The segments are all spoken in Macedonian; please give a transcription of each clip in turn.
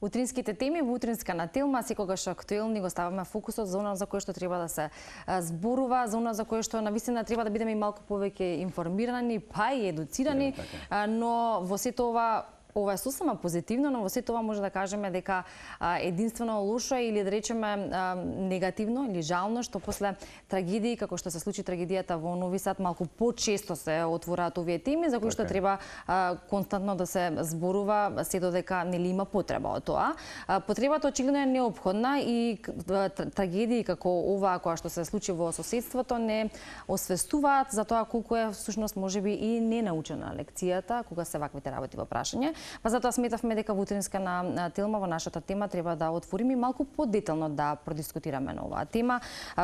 Утринските теми во утринска на Телма секогаш актуелни, го ставаме фокусот за она за кое што треба да се зборува, за она за кое што навистина треба да бидеме и малку повеќе информирани, па и едуцирани, но во сето ова е сосема позитивно, но во сето ова може да кажеме дека единствено лошо или да речеме негативно или жално што после трагедии како што се случи трагедијата во Нови Сад малку почесто се отвораат овие теми за кои што треба константно да се зборува се додека нели има потреба од тоа. Потребата очигледно е неопходна и трагедии како ова која што се случи во соседството не освестуваат за тоа колку е всушност можеби и ненаучена лекцијата кога се ваквите работи во прашање. Па затоа сметавме дека во утринска на Телма во нашата тема треба да отвориме малку подетално да продискутираме на оваа тема,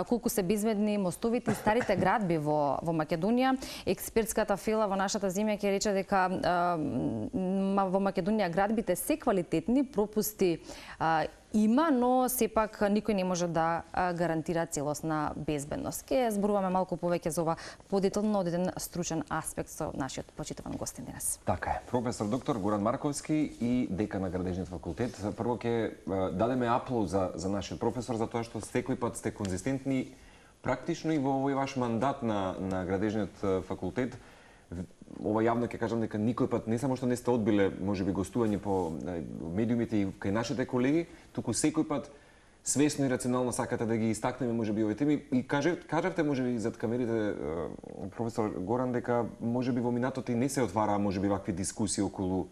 колку се безбедни мостовите и старите градби во Македонија. Експертската фела во нашата земја ќе рече дека во Македонија градбите се квалитетни, пропусти има, но сепак никој не може да гарантира целосна безбедност. Ке зборуваме малку повеќе за ова подетално од еден стручен аспект со нашиот почитуван гостин денес. Така е. Професор доктор Горан Марковски и декан на Градежниот факултет. Прво ќе дадеме аплауз за нашиот професор за тоа што секој пат сте конзистентни практично и во овој ваш мандат на Градежниот факултет. Ова јавно ќе кажам дека никој пат не само што не сте одбиле можеби гостување по медиумите и кај нашите колеги, туку секој пат свесно и рационално сакате да ги истакнеме можеби овие теми и кажавте можеби зад камерите професор Горан дека можеби во минатото и не се отвара можеби вакви дискусии околу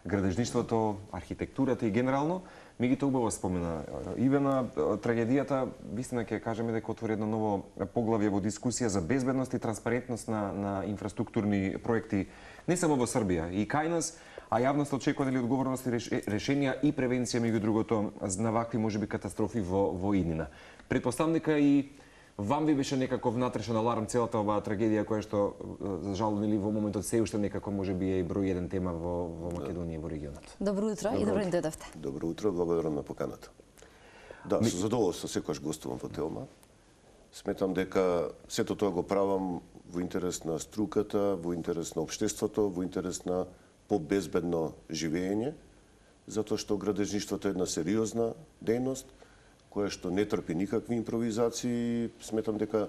градежништвото, архитектурата и генерално. Меѓутоа убаво спомена Ивана, трагедијата, вистина ќе кажеме дека отвори едно ново поглавје во дискусија за безбедност и транспарентност на инфраструктурни проекти не само во Србија и кај нас, а јавноста очекува дали одговорност и решенија и превенција меѓу другото на вакви можеби катастрофи во иднина. Претпоставам дека и вам ви беше некаков внатрешен аларм целата оваа трагедија која што за жал нели во моментот се уште некако можеби е и број еден тема во Македонија и во регионот. Добро утро и добро ни дојдовте. Добро утро, благодарам на поканата. Да, со задоволство секогаш гостувам во Телма. Сметам дека сето тоа го правам во интерес на струката, во интерес на општеството, во интерес на побезбедно живење, затоа што градежништвото е една сериозна дејност која што не трпи никакви импровизации. Сметам дека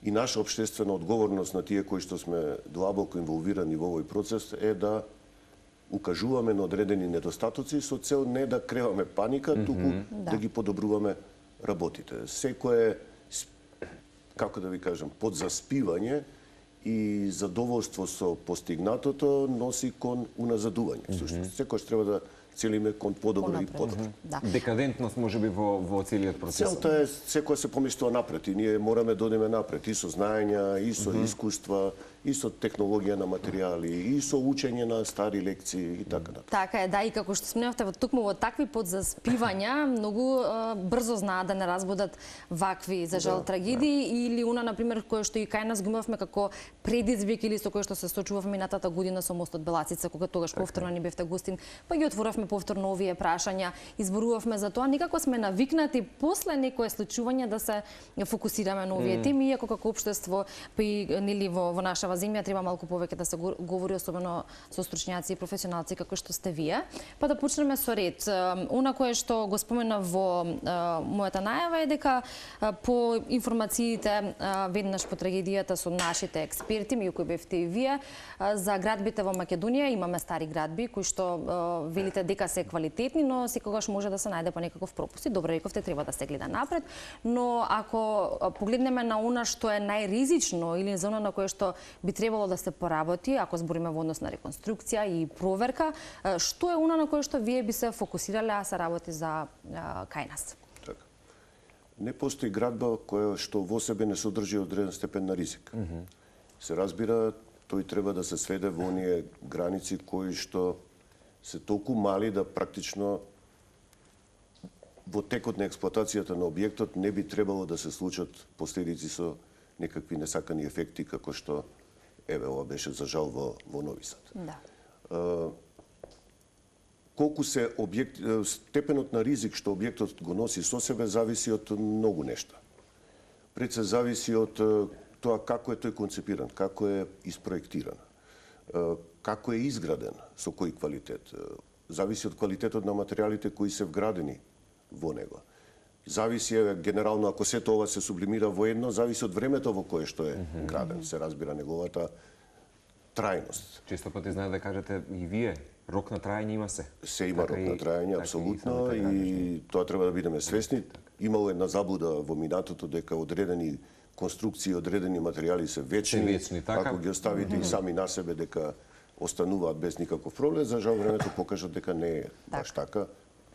и наша општествена одговорност на тие кои што сме длабоко инволвирани во овој процес е да укажуваме на одредени недостатоци со цел не да креваме паника, туку да ги подобруваме работите. Секое, како да ви кажам, подзаспивање и задоволство со постигнатото носи кон уназадување. Всушност, секојаш треба да целиме кон подобро и подобро. Декадентност можеби во целиот процес. Целта е секоја се помислува напред и ние мораме да одиме напред и со знаења, и со искуства, и со технологија на материјали, и со учење на стари лекции и така натаму. Така е, да, и како што спомнавте, токму во такви подзаспивања многу брзо знаат да не разбудат вакви за жал трагедии или она на пример кое што и кај нас го имавме како предизвик или со кое што се сочувавме минатата година со мостот Белацица, кога тогаш повторно ни бевте гостин, па ги отворавме повторно овие прашања, изборувавме за тоа, никако сме навикнати после некое случување да се фокусираме на овие теми, иако како општество па и нели во наша земја треба малку повеќе да се говори, особено со стручњаци и професионалци како што сте вие. Па да почнеме со ред. Она кое што го спомена во мојата најава е дека по информациите веднаш по трагедијата со нашите експерти, меѓу кои бевте и вие, за градбите во Македонија имаме стари градби кои што велите дека се квалитетни, но секогаш може да се најде по некаков пропуст. Добро рековте, треба да се гледа напред, но ако погледнеме на она што е најризично или за она на кое што би требало да се поработи, ако збориме во однос на реконструкција и проверка, што е она на кое што вие би се фокусирале, а се работи за кај нас? Така. Не постои градба која што во себе не содржи одреден степен на ризик. Се разбира, тој треба да се сведе во оние граници кои што се толку мали да практично во текот на експлоатацијата на објектот не би требало да се случат последици со некакви несакани ефекти како што еве ова беше за жал во Нови Сад. Да. Колку се степенот на ризик што објектот го носи со себе зависи од многу нешта. Пред се зависи од тоа како е тој концепиран, како е испроектиран, како е изграден, со кој квалитет. зависи од квалитетот на материјалите кои се вградени во него. Зависи генерално, ако сето ова се сублимира во едно, зависи од времето во кое што е граден, се разбира неговата трајност. Често пати знае да кажете и вие, рок на трајање има се. Се има рок на трајање, апсолутно, и тоа треба да бидеме свесни. Имало една заблуда во минатото дека одредени конструкции, одредени материјали се вечни, така? Ако ги оставите и сами на себе дека остануваат без никаков проблем, за жал времето покажа дека не е баш така,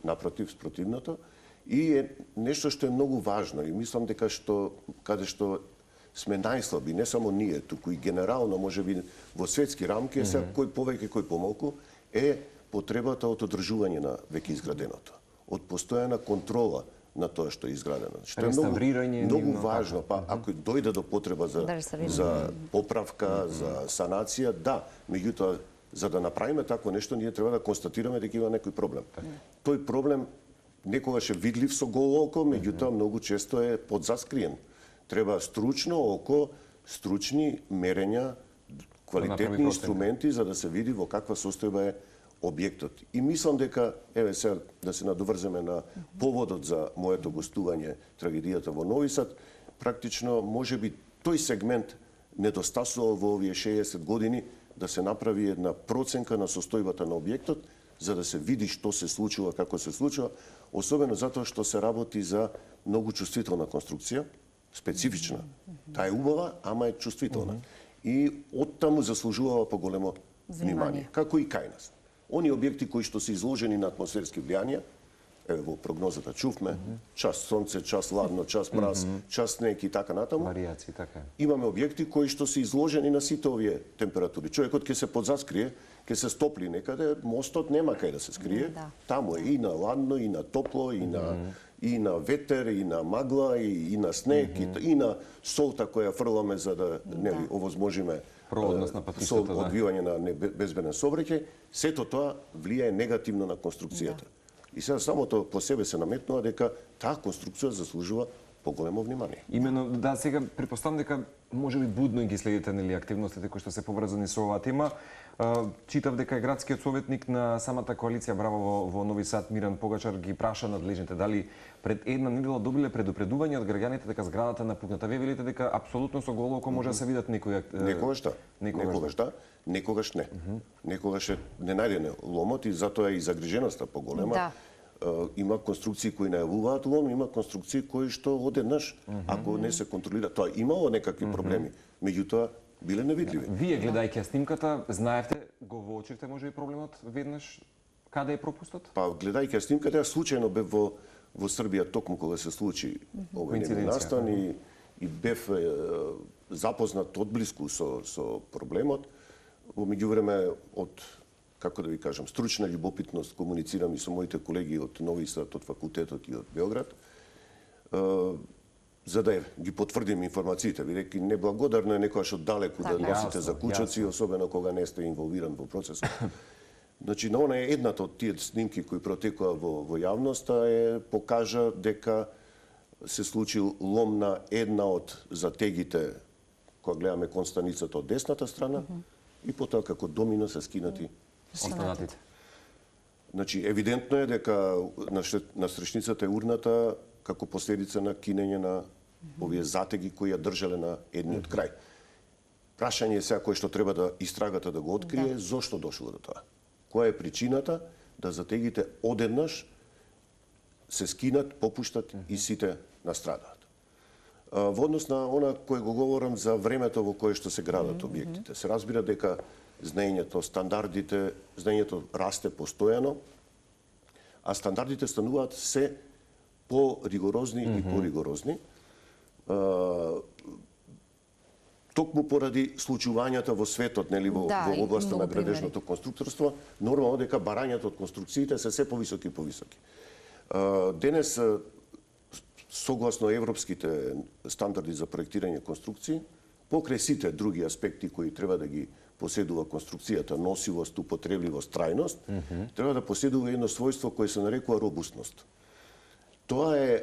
напротив, спротивното. И е нешто што е многу важно и мислам дека каде што сме најслаби, не само ние, туку и генерално, можеби во светски рамки, сега кој повеќе, кој помалку, е потребата од одржување на веќе изграденото, од постојана контрола на тоа што е изградено. Што е многу важно, па ако дојде до потреба за поправка, за санација, да, меѓутоа за да направиме такво нешто ние треба да констатираме дека има некој проблем. Тој проблем некогаш е видлив со голо око, меѓутоа многу често е подзаскриен. Треба стручно око, стручни мерења, квалитетни инструменти за да се види во каква состојба е објектот. И мислам дека, еве сега да се надоврземе на поводот за моето гостување, трагедијата во Нови Сад, практично можеби тој сегмент недостасувал во овие 60 години да се направи една проценка на состојбата на објектот, за да се види што се случува, како се случува, особено затоа што се работи за многу чувствителна конструкција, специфична. Таа е убава, ама е чувствителна. И оттаму заслужувала поголемо внимание, како и кај нас. Они објекти кои што се изложени на атмосферски влијанија, еве во прогнозата чувме, час сонце, час ладно, час мраз, час снег и така натаму. Варијации, така. Имаме објекти кои што се изложени на сите овие температури. Човекот ќе се подзаскрие, ќе се стопли некаде, мостот нема кај да се скрие. Таму е и на ладно, и на топло, и на ветер, и на магла, и на снег, и на солта која фрламе за да нели овозможиме проводност на патишата, одвивање на безбеден сообраќај. Сето тоа влијае негативно на конструкцијата. И сега самото по себе се наметнува дека таа конструкција заслужува поголемо внимание. Имено, да, сега препоставам дека можеби будно ги следите нели активностите кои што се поврзани со оваа тема. Читав дека е градскиот советник на самата коалиција Браво во Нови Сад Миран Погачар ги праша надлежните дали пред една недела добиле предупредување од граѓаните дека зградата напукната. Вие велите дека апсолутно со голо око може да се видат некои некогаш да, некогаш не. Некогаш е ненајден ломот и затоа е и загриженоста поголема. Има конструкции кои најавуваат лом, има конструкции кои што одеднаш, ако не се контролира, тоа имало некакви проблеми, меѓутоа биле невидливи. Вие гледајќи снимката, знаевте, го воочивте можеби проблемот веднаш каде е пропустот? Па гледајќи снимката, јас случајно бев во Србија токму кога се случи овој настан и бев запознат одблиску со проблемот. Во меѓувреме од како да ви кажам, стручна љубопитност, комуницирам и со моите колеги од Нови Сад, од факултетот и од Белград, за да ги потврдим информациите, бидејќи неблагодарно е некојаш од далеку да носите закучаци, особено кога не сте инволвиран во процесот. Значи, на она е едната од тие снимки кои протекува во јавноста покажа дека се случил лом на една од затегите, кога гледаме констаницата од десната страна, и потоа како домино се скинати останатите. Значи, евидентно е дека настрешницата е урната како последица на кинење на овие затеги кои ја држале на едниот крај. Прашање е сега кој што треба да истрагата да го открие, зошто дошло до тоа? Која е причината да затегите одеднаш се скинат, попуштат и сите настрадаат? Во однос на она кој го говорам за времето во кое што се градат објектите, се разбира дека знаењето, стандардите, знаењето расте постојано, а стандардите стануваат се по-ригорозни и по-ригорозни. Токму поради случувањата во светот, нели, во областа на градежното конструкторство, нормално дека барањата од конструкциите се се повисоки и повисоки. Денес, согласно европските стандарди за проектирање конструкции, покрај сите други аспекти кои треба да ги поседува конструкцијата, носивост, употребливост, трајност, треба да поседува едно својство кое се нарекува робустност. Тоа е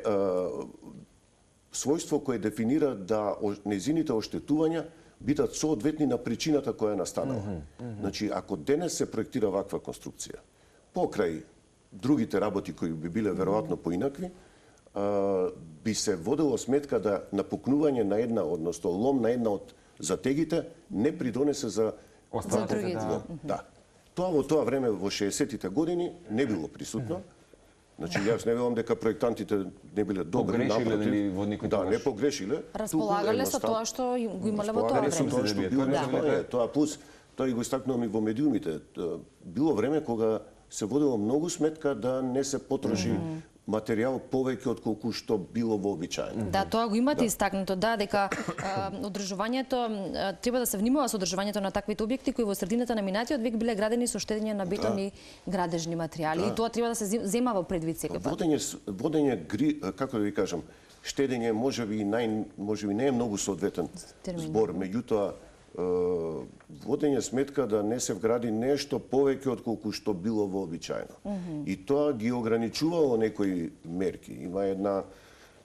својство кое дефинира да незините оштетувања бидат соодветни на причината која е настанала. Значи, ако денес се проектира ваква конструкција, покрај другите работи кои би биле веројатно поинакви, би се водело сметка да напукнување на една, односно лом на една од затегите не придонесе за другите. Да. Тоа во тоа време во 60-тите години не било присутно. Значи јас не велам дека проектантите не биле добри, Погрешиле, напротив. нели, во некои Да, не погрешиле. Располагале со тоа што го имале во тоа Располагале со време. тоа што било Да. тоа, тоа плюс тоа и го истакнувам и во медиумите. Било време кога се водило многу сметка да не се потроши материјал повеќе од колку што било вообичаено. Да, тоа го имате истакнато, да, дека одржувањето треба да се внимава со одржувањето на таквите објекти кои во средината на минатиот век биле градени со штедење на бетон и градежни материјали. И тоа треба да се зема во предвид секогаш. Водење, како да ви кажам, штедење можеби не е многу соодветен Термин. збор, меѓутоа водење сметка да не се вгради нешто повеќе од колку што било вообичаено. И тоа ги ограничувало некои мерки. Има една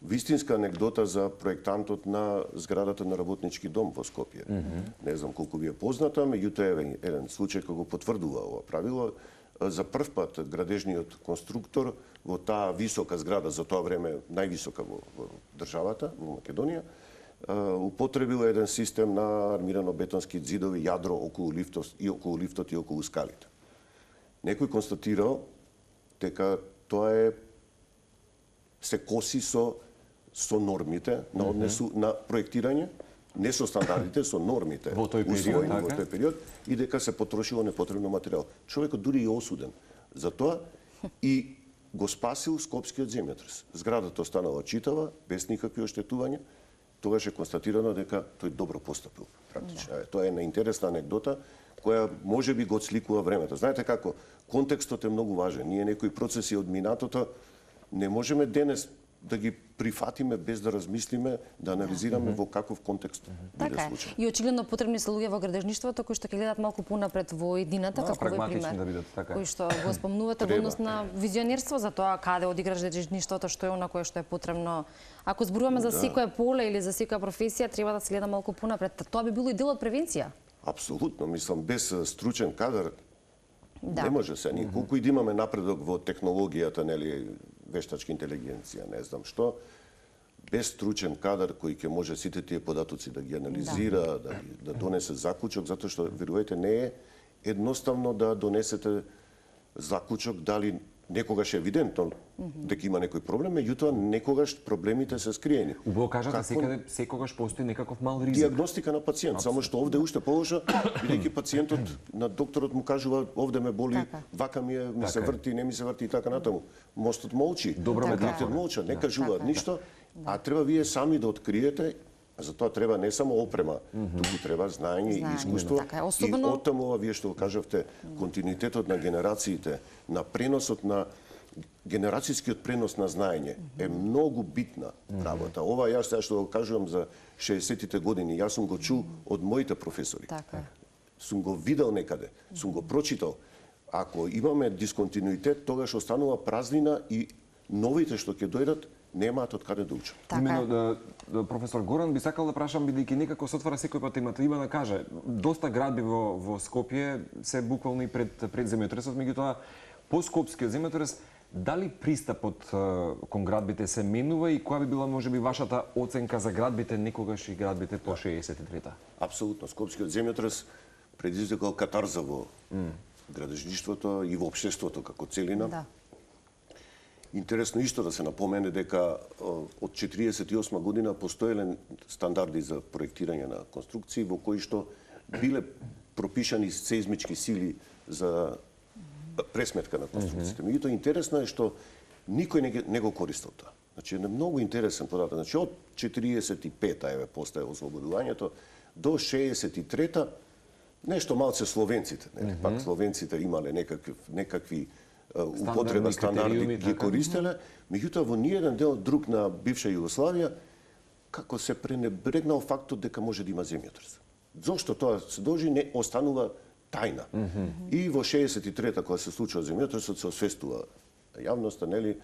вистинска анегдота за проектантот на зградата на работнички дом во Скопје. Не знам колку ви е позната, меѓутоа е еден случај кој го потврдува ова правило. За прв пат градежниот конструктор во таа висока зграда, за тоа време највисока во државата, во Македонија, употребил еден систем на армирано-бетонски ѕидови, јадро околу лифтот и околу скалите. Некој констатирал дека тоа се коси со нормите на однесу на проектирање, не со стандардите, со нормите во тој усвоени период, во тој период и дека се потрошило непотребно материјал. Човекот дури е осуден за тоа и го спасил Скопскиот земјотрес. Зградата останала читава, без никакви оштетувања. Тогаш е констатирано дека тој добро постапил, практично. Тоа е една интересна анегдота која може би го отсликува времето. Знаете како, контекстот е многу важен. Ние некои процеси од минатото не можеме денес да ги прифатиме без да размислиме, да анализираме во каков контекст биде Така е. случај. И очигледно потребни се луѓе во градежништвото кои што ќе гледат малку понапред во едината, како овој прагматични пример. да бидат, така е. Кои што го спомнувате во однос на визионерство за тоа каде оди градежништвото, што е она кое што е потребно. Ако зборуваме за секое поле или за секоја професија, треба да се гледа малку понапред. Тоа би било и дел од превенција. Апсолутно, мислам, без стручен кадар Да. не може се. Ние колку и да имаме напредок во технологијата, нели, вештачка интелигенција, не знам што, без стручен кадар кој ќе може сите тие податоци да ги анализира, да донесе заклучок, затоа што, верувајте, не е едноставно да донесете заклучок дали некогаш е евидентно дека има некој проблем, меѓутоа некогаш проблемите се скриени. Убаво кажате, секогаш постои некаков мал ризик. Диагностика на пациент, само што овде уште полоша, бидејќи пациентот на докторот му кажува овде ме боли, вака ми се врти, не ми се врти и така натаму. Мостот молчи, медиците молчат, не кажуваат ништо, а треба вие сами да откриете. За тоа треба не само опрема, туку треба знаење и искуство. И оттаму ова вие што го кажавте, континуитетот на генерациите, на преносот на генерацијскиот пренос на знаење е многу битна работа. Ова јас што го кажувам за 60-тите години, јас сум го чул од моите професори. Сум го видел некаде, сум го прочитал. Ако имаме дисконтинуитет, тогаш останува празнина и новите што ќе дојдат немаат од каде да учат. Имено, професор Горан, би сакал да прашам, бидејќи некако се отвара секој пат темата, има да каже, доста градби во Скопје се буквално и пред земјотресот, меѓутоа, по Скопскиот земјотрес, дали пристапот кон градбите се менува и која би била можеби вашата оценка за градбите некогаш и градбите по 63-та? Апсолутно, Скопскиот земјотрес предизвикал катарза во градежништвото и во општеството како целина. Интересно исто да се напомене дека од 48 година постоеле стандарди за проектирање на конструкции во кои што биле пропишани сеизмички сили за пресметка на конструкциите. Меѓутоа интересно е што никој не го користел тоа. Значи е многу интересен податок. Значи од 45-та постае ослободувањето до 63-та нешто малце словенците, нели? Пак словенците имале некакви употреба стандарди ги користеле, меѓутоа во ниеден дел друг на бивша Југославија како се пренебрегнал фактот дека може да има земјотрес. Зошто тоа се дожи не останува тајна. И во 63-та кога се случува земјотресот се освестува јавноста, нели,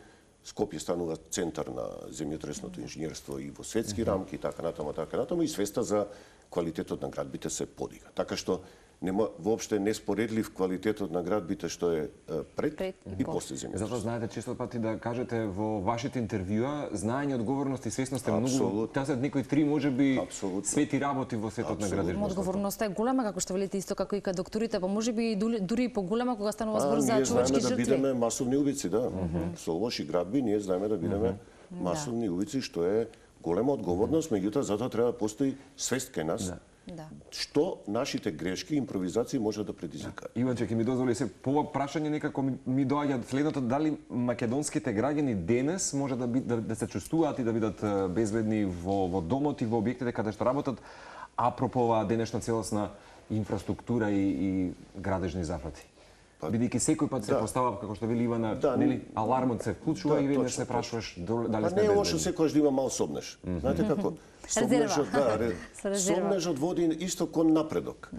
Скопје станува центар на земјотресното инженерство и во светски рамки, така натаму, и свеста за квалитетот на градбите се подига. Така што нема воопште неспоредлив квалитетот на градбите што е пред и после земјотресот. Затоа знаете често пати да кажете во вашите интервјуа знаење, одговорност и свесност е многу. Таа се некои три можеби свети работи во светот на градежноста. Одговорноста е голема, како што велите исто како и кај докторите, па можеби и дури и поголема кога станува збор за човечки жртви. Ние знаеме да бидеме масовни убици, да. Со лоши градби ние знаеме да бидеме масовни убици, што е голема одговорност, меѓутоа затоа треба да постои свест кај нас. Да. Што нашите грешки, импровизации може да предизвикаат. Иванче, ќе ми дозволи се по прашање некако ми доаѓа следното, дали македонските граѓани денес може да се чувствуваат и да бидат безбедни во домот и во објектите каде што работат, апропо оваа денешна целосна инфраструктура и градежни зафати? Бидејќи секој пат се постава, како што вели Ивана, нели, алармот се вклучува и веднаш се прашуваш дали сме безбедни. Не е лошо секогаш да има мал собнеш. Знаете како? Собнежот води исто кон напредок.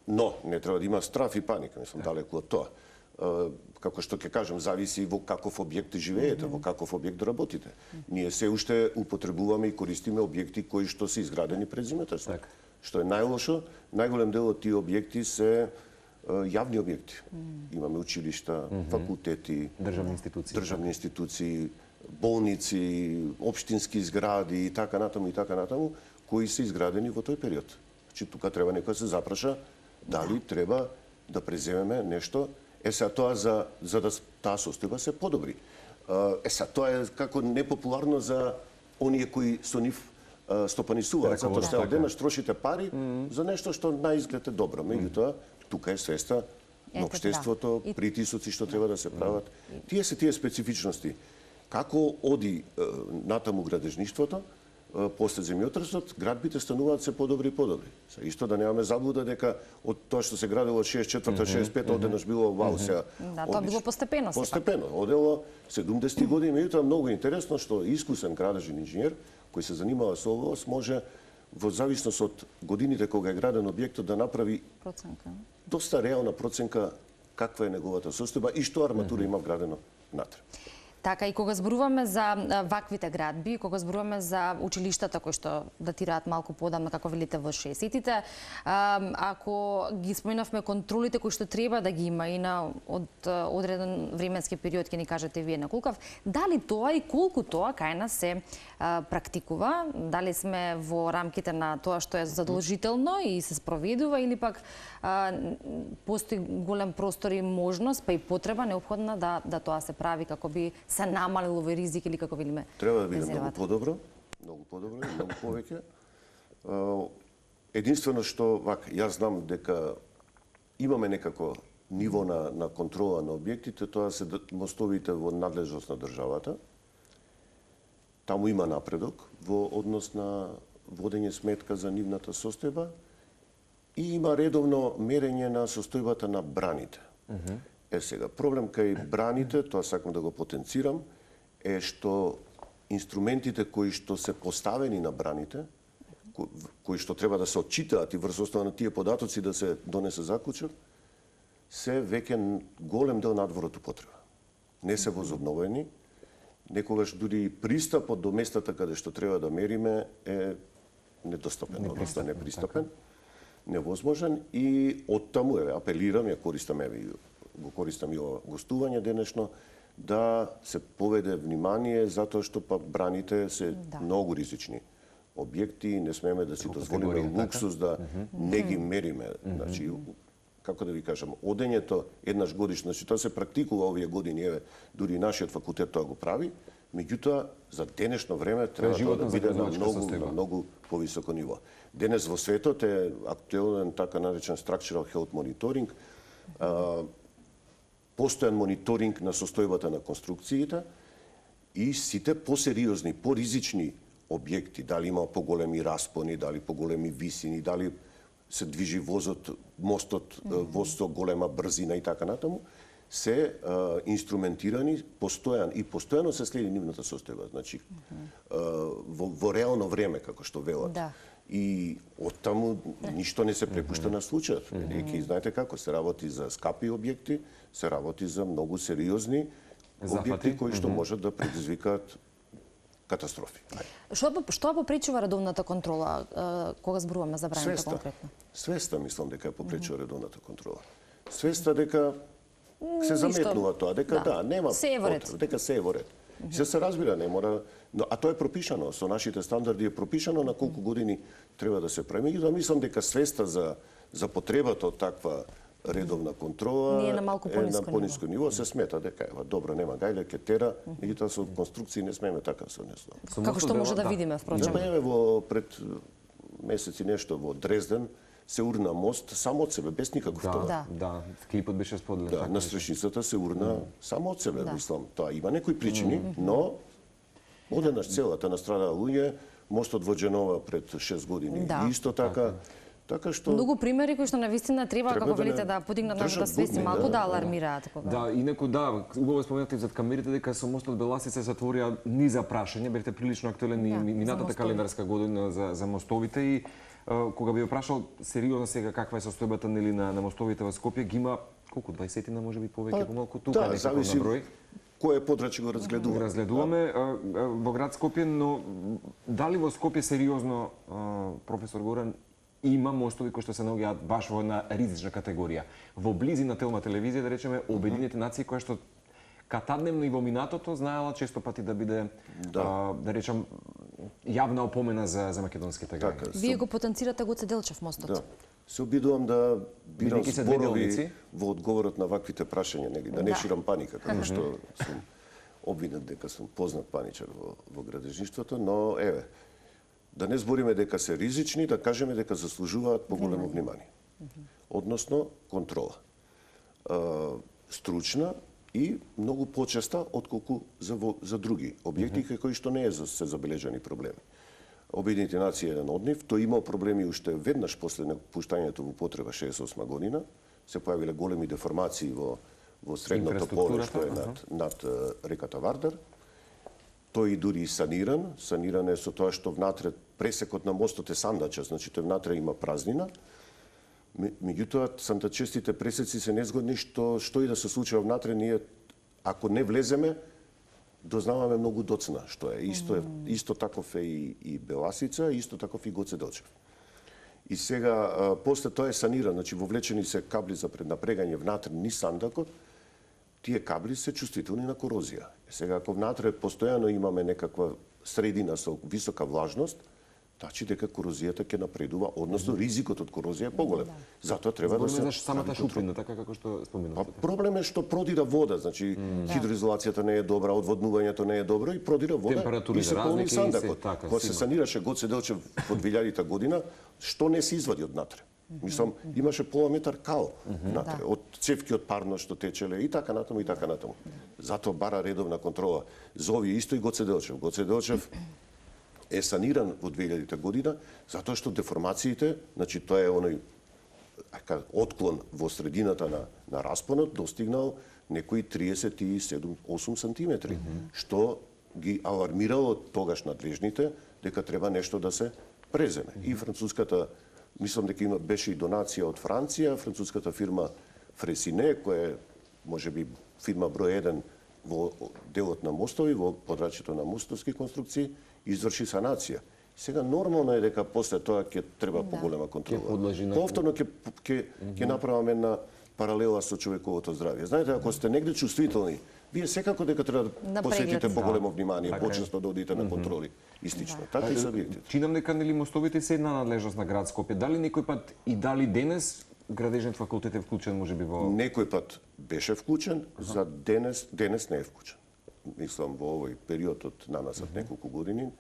Но не треба да има страф и паника, мислам, далеку од тоа. Како што ќе кажам, зависи во каков објект живеете, во каков објект работите. Ние се уште употребуваме и користиме објекти кои што се изградени пред земјотресот. Што е најлошо, најголем дел од тие објекти се јавни објекти. Имаме училишта, факултети, државни институции, болници, општински згради и така натаму, кои се изградени во тој период. Значи тука треба некој да се запраша дали треба да преземеме нешто. Сега тоа за да таа состојба се подобри. Сега тоа е како непопуларно за оние кои со нив стопанисуваат, затоа што одеднаш трошите пари за нешто што наизглед е добро. Меѓутоа, тука е свеста на општеството, притисоци што треба да се прават. Тие се тие специфичности. Како оди натаму градежништвото, после земјотресот, градбите стануваат се подобри и подобри. Исто да немаме заблуда дека од тоа што се градило од 64-та, 65-та, одеднаш било вау сега. Да, тоа било постепено. Постепено. Одело 70-ти години, меѓутоа многу интересно што искусен градежен инженер кој се занимава со ова, може во зависност од годините кога е граден објектот да направи проценка. Доста реална проценка каква е неговата состојба и што арматура има вградено натре. Така, и кога зборуваме за ваквите градби, кога зборуваме за училиштата кои што датираат малку подамна, како велите во 60-тите, ако ги споменавме контролите кои што треба да ги има и на одреден временски период, ќе ни кажете вие на колкав, дали тоа и колку тоа кај нас се практикува, дали сме во рамките на тоа што е задолжително и се спроведува или пак постои голем простор и можност, па и потреба неопходна да тоа се прави како би се намалил овој ризик или како велиме. Треба да биде многу подобро и многу повеќе. Единствено што јас знам дека имаме некако ниво на контрола на објектите, тоа се мостовите во надлежност на државата. Таму има напредок во однос на водење сметка за нивната состојба и има редовно мерење на состојбата на браните. Сега, проблем кај браните, тоа сакам да го потенцирам, е што инструментите кои што се поставени на браните, кои што треба да се отчитаат и врз основа на тие податоци да се донесе заклучок, се веќе голем дел надвор од употреба. Не се возобновени, некогаш дури пристапот до местата каде што треба да мериме е недостапен, односно непристапен, невозможен и оттаму апелирам, го користам и ова гостување денешно, да се поведе внимание затоа што браните се многу ризични објекти, не смееме да си дозволиме луксус да не ги мериме. Значи, како да ви кажам, одењето еднаш годишно, значи тоа се практикува овие години, дури нашиот факултет тоа го прави, меѓутоа за денешно време треба да биде на многу повисоко ниво. Денес во светот е актуелен така наречен structural health monitoring, постојан мониторинг на состојбата на конструкциите и сите посериозни, поризични објекти, дали има поголеми распони, дали поголеми висини, дали се движи возот, мостот, воз со голема брзина и така натаму, се инструментирани постојано се следи нивната состојба, значи во реално време, како што велат. Да. И оттаму ништо не се препушта на случајот. Бидејќи знаете како се работи за скапи објекти, се работи за многу сериозни објекти кои што можат да предизвикаат катастрофи. Што попречува редовната контрола кога зборуваме за времето Свеста. конкретно? Свеста мислам дека попречува редовната контрола. Свеста дека се заметнува тоа, дека нема се е во ред. потреба, дека се е во ред. Се разбира, не мора, а тоа е пропишано, со нашите стандарди е пропишано на колку години треба да се прави. Меѓутоа мислам дека свеста за потребата од таква редовна контрола Ние на малку пониско ниво. Се смета дека ева добро нема гајле ќе тера, меѓутоа со конструкции не смеме така со несло. Како што може да видиме впрочем. Еве во пред месеци нешто во Дрезден се урна мост само од себе, без никаков товар. Да, клипот беше споделен. Да, на Стрешницата се урна само од себе, мислам. Тоа има некои причини, но одеднаш целата настрадаа луѓе, мостот во Дженова пред 6 години. И исто така што Многу примери кои што навистина треба како велите да подигнат нашата свест и малку да алармираат кога. Да, инаку убаво споменати за камерите дека со мостот Беласица се затворија низа прашања, бевте прилично актуелен и минатата календарска година за мостовите и кога би прашал сериозно сега каква е состојбата нели на мостовите во Скопје, ги има колку 20-на можеби повеќе помалку тука некако на број. Кој е подрачи го разгледуваме. Разгледуваме во град Скопје, но дали во Скопје сериозно професор Горан има мостови кои што се наоѓаат баш во една ризична категорија. Во близина Телма телевизија, да речеме, Обединените нации која што катадневно и во минатото знаела често пати да биде да речам јавна опомена за македонските граѓани. Вие го потенцирате Гоце Делчев мостот. Да. Се обидувам да бирам Бидејќи се зборови во одговорот на ваквите прашања, нели, да не ширам паника, како што сум обвинет дека сум познат паничар во градежништвото, но еве, да не збориме дека се ризични, да кажеме дека заслужуваат поголемо внимание. Односно контрола. Стручна и многу почеста отколку за други објекти кои што не е се забележани проблеми. Обединените нации е еден од нив, тој имал проблеми уште веднаш после пуштањето во употреба 68 година, се појавиле големи деформации во средното поле што е над реката Вардар. Тој и дури и саниран е со тоа што внатре пресекот на мостот е сандача, значи тој внатре има празнина. Меѓутоа сандачестите пресеци се незгодни што и да се случува внатре, ние ако не влеземе дознаваме многу доцна што е. Исто таков е и Беласица, исто таков и Гоце Делчев. И сега после тоа е саниран, значи вовлечени се кабли за преднапрегање внатре низ сандакот. Тие кабли се чувствителни на корозија. Сега ако внатре постојано имаме некаква средина со висока влажност, значи дека корозијата ќе напредува, односно ризикот од корозија е поголем. Затоа треба да се за самата шуприна, така како што споменавте. Проблем е што продира вода, значи хидроизолацијата не е добра, одводнувањето не е добро и продира вода и се полни сандакот. Кога се санираше Гоце Делчев во 2000 година, што не се извади однатре? Мислам, имаше пола метар кал внатре, од цевки од парно што течеле и така натаму и така натаму. Затоа бара редовна контрола. За овие исто и Гоце Делчев. Гоце Делчев е саниран во 2000 година затоа што деформациите, значи тоа е оној отклон во средината на распонот достигнал некои 37-8 сантиметри, што ги алармирало тогаш надлежните дека треба нешто да се преземе. И француската, мислам дека беше и донација од Франција, француската фирма Фресине, која е можеби фирма број 1 во делот на мостови, во подрачјето на мостовски конструкции, изврши санација. Сега нормално е дека после тоа ќе треба поголема контрола. Повторно ќе направиме една паралела со човековото здравје. Знаете, ако сте негде чувствителни, вие секако дека треба да посветите поголемо внимание, почесто да одите на контроли и слично. Така и собиектите. Чинам дека нели мостовите се една надлежност на град Скопје. Дали некој пат и дали денес градежниот факултет е вклучен можеби во некој пат беше вклучен, за денес не е вклучен. Мислам во овој период од нанасат неколку години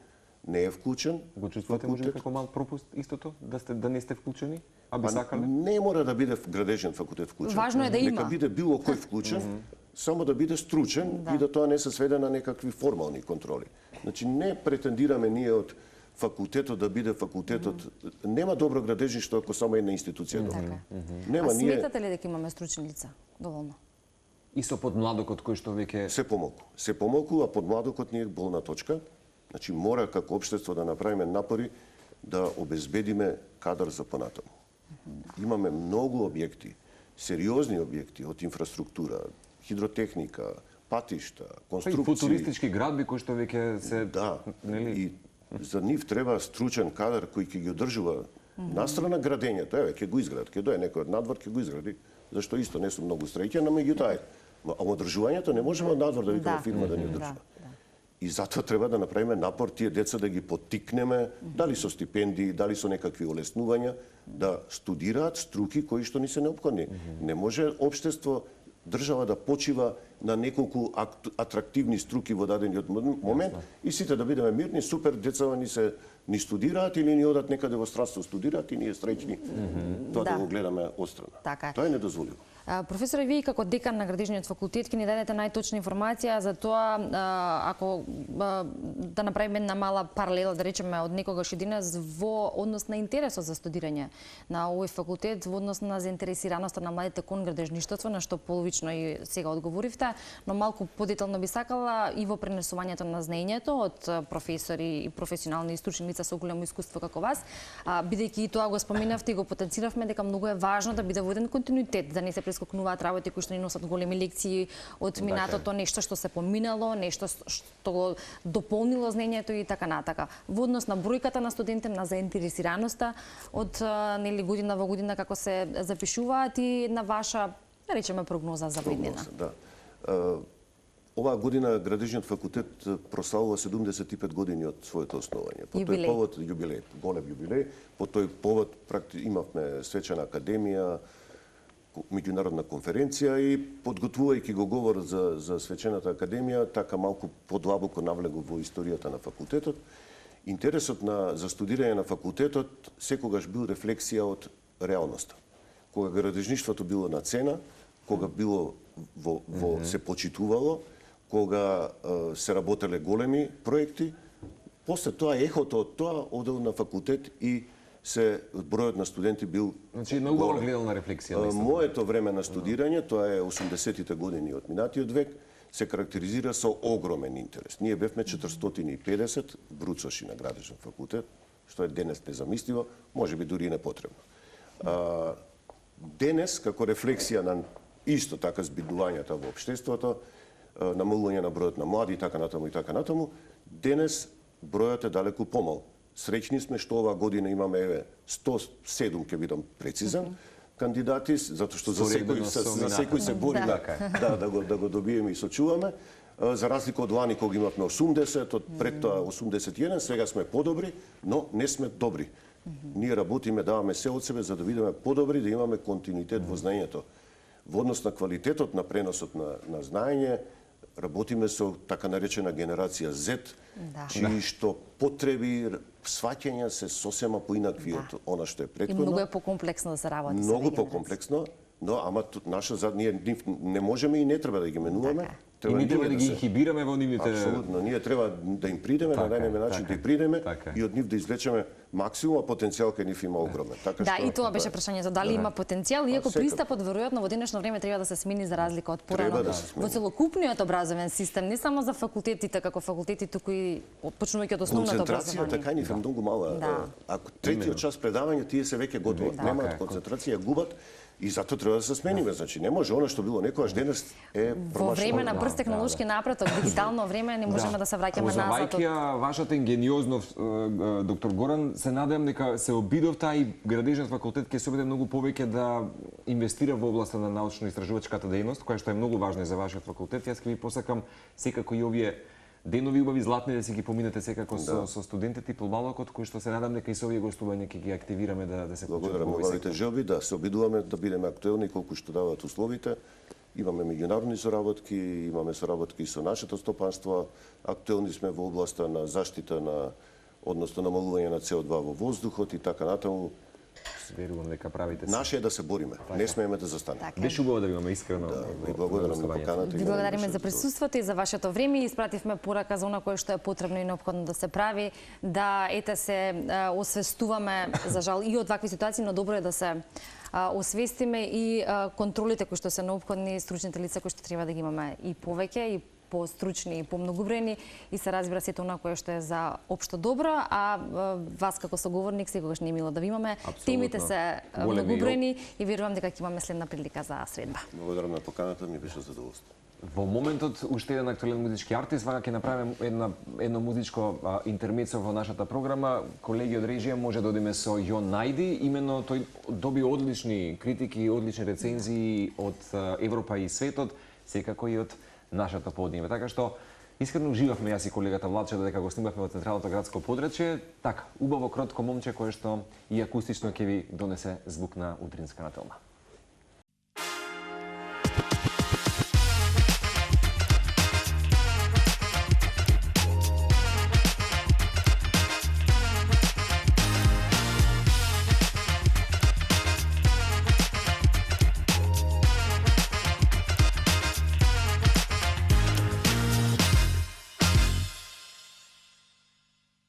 не е вклучен. Го чувствувате можеби како мал пропуст истото да не сте вклучени, а би сакале? Не мора да биде градежен факултет вклучен. Важно е да има. Нека биде било кој вклучен, само да биде стручен и да тоа не се сведе на некакви формални контроли. Значи не претендираме ние од факултетот да биде факултетот. Нема добро градежништво ако само една институција е добра. Нема ние. Сметате ли дека имаме стручни лица доволно? И со подмладокот кој што веќе се помалку, а подмладокот ни е болна точка. Значи мора како општество да направиме напори да обезбедиме кадар за понатаму. Имаме многу објекти, сериозни објекти од инфраструктура, хидротехника, патишта, И конструкции. футуристички градби кои што веќе се Да, нели и за нив треба стручен кадар кој ќе ги одржува настрана градењето. Еве, ќе го изгради, ќе дое некој од надвор, ќе го изгради. Зашто исто не сум многу среќен, ама меѓутоа, а одржувањето не можеме од надвор да викаме фирма да ни одржува. И затоа треба да направиме напор тие деца да ги поттикнеме, дали со стипендии, дали со некакви олеснувања, да студираат струки кои што ни се неопходни. Не може општество, држава да почива на неколку атрактивни струки во дадениот момент и сите да бидеме мирни, супер, децава ни студираат или ни одат некаде во странство студираат и ние среќни тоа да го гледаме отстрана. Тоа е недозволиво. Професоре, вие како декан на градежниот факултет ќе ни дадете најточна информација за тоа, ако да направиме една мала паралела, да речеме, од некогаш и денес во однос на интересот за студирање на овој факултет, во однос на заинтересираноста на младите кон градежништвото, на што половично и сега одговоривте, но малку подетално би сакала и во пренесувањето на знаењето од професори и професионални и стручни лица со големо искуство како вас, бидејќи и тоа го споменавте и го потенциравме дека многу е важно да биде воден континуитет, да не се прескокнуваат работи кои што ни носат големи лекции од минатото, нешто што се поминало, нешто што го дополнило знаењето и така натака. Во однос на бројката на студенти, на заинтересираноста од нели година во година како се запишуваат и на ваша, да речеме, прогноза за виднина. Да. Оваа година градежниот факултет прославува 75 години од своето основање. По тој повод јубилеј, голем јубилеј, по тој повод имавме свечена академија, меѓународна конференција и подготвувајќи го говорот за свечената академија, така малку подлабоко навлегов во историјата на факултетот. Интересот за студирање на факултетот секогаш бил рефлексија од реалноста. Кога градежништвото било на цена, кога било се почитувало, кога се работеле големи проекти, после тоа ехото од тоа одел на факултет и бројот на студенти бил Значи многу огледална рефлексија. Моето време на студирање, тоа е 80-тите години од минатиот век, се карактеризира со огромен интерес. Ние бевме 450 бруцоши на градежен факултет, што е денес незамисливо, можеби дури и непотребно. Денес, како рефлексија на исто така збидувањата во општеството, намалување на бројот на млади и така натаму, денес бројот е далеку помал. Среќни сме што оваа година имаме 107, ќе бидам прецизен, кандидати, затоа што за секој се бориме да го добиеме и сочуваме. За разлика од лани кога имавме 80, од пред тоа 81, сега сме подобри, но не сме добри. Ние работиме, даваме се од себе за да бидеме подобри, да имаме континуитет во знаењето. Во однос на квалитетот на преносот на знаење, работиме со така наречена генерација Z, чии што потреби, сваќања се сосема поинакви од она што е претходно. И многу е покомплексно да се работи. Многу покомплексно, но ама ние не можеме и не треба да ги менуваме. И ние треба да ги инхибираме во нивните... Апсолутно, ние треба да им придеме, на најнеме начин да им придеме и од нив да извлечеме максимум, а потенцијал кај нив има огромен. Да, и тоа беше прашањето, дали има потенцијал, иако пристапот веројатно во денешно време треба да се смени за разлика од порано во целокупниот образовен систем, не само за факултетите како факултети, туку и почнувајќи од основното образование. Концентрацијата кај нив е многу мала. Ако третиот час предавање, тие се веќе готови. Немаат концентрација, губат. И затоа треба да се смениме. Значи, не може оно што било некогаш денес е промашено. Во време на брз технолошки напреток, дигитално време, не можеме да се враќаме назад. Познавајќи вашата ингениозност, доктор Горан, се надевам дека се обидовте и градежниот факултет ќе се обиде многу повеќе да инвестира во областа на научно-истражувачката дејност, која што е многу важна за вашиот факултет. Јас ќе ви посакам секако и овие денови убави златни да си ги поминете секако со студентите по малокот, кои што се надам дека и со овие гостувања ќе ги активираме да се Благодарам на вашите желби, да се обидуваме да бидеме актуелни колку што даваат условите. Имаме меѓународни соработки, имаме соработки со нашето стопанство, актуелни сме во областа на заштита на односно намалување на CO2 во воздухот и така натаму. Верувам дека правите. Наше е да се бориме. Не смееме да застанеме. Беше убаво да ви имаме искрено. Ви благодарам на поканата. Ви благодариме за присуството и за вашето време. Испративме порака за она кое што е потребно и неопходно да се прави, да се освестуваме за жал и од вакви ситуации, но добро е да се освестиме и контролите кои што се неопходни, стручните лица кои што треба да ги имаме и повеќе и постручни и помногубрени и се разбира сето она кое што е за општо добро, а вас како соговорник секогаш не е мило да ви имаме. Темите се многубрени и верувам дека ќе имаме следна прилика за средба. Благодарам на поканата, ми беше задоволство. Во моментот уште еден актуелен музички артист, вака ќе направиме едно музичко интермецо во нашата програма. Колеги од режија може да одиме со Јон Најди, именно тој доби одлични критики, одлични рецензии од Европа и светот, секако и од нашата подиме. Така што искрено уживавме јас и колегата Владче додека го снимавме во Централното градско подрачје. Така, убаво кротко момче кое што и акустично ќе ви донесе звук на утринска на Телма.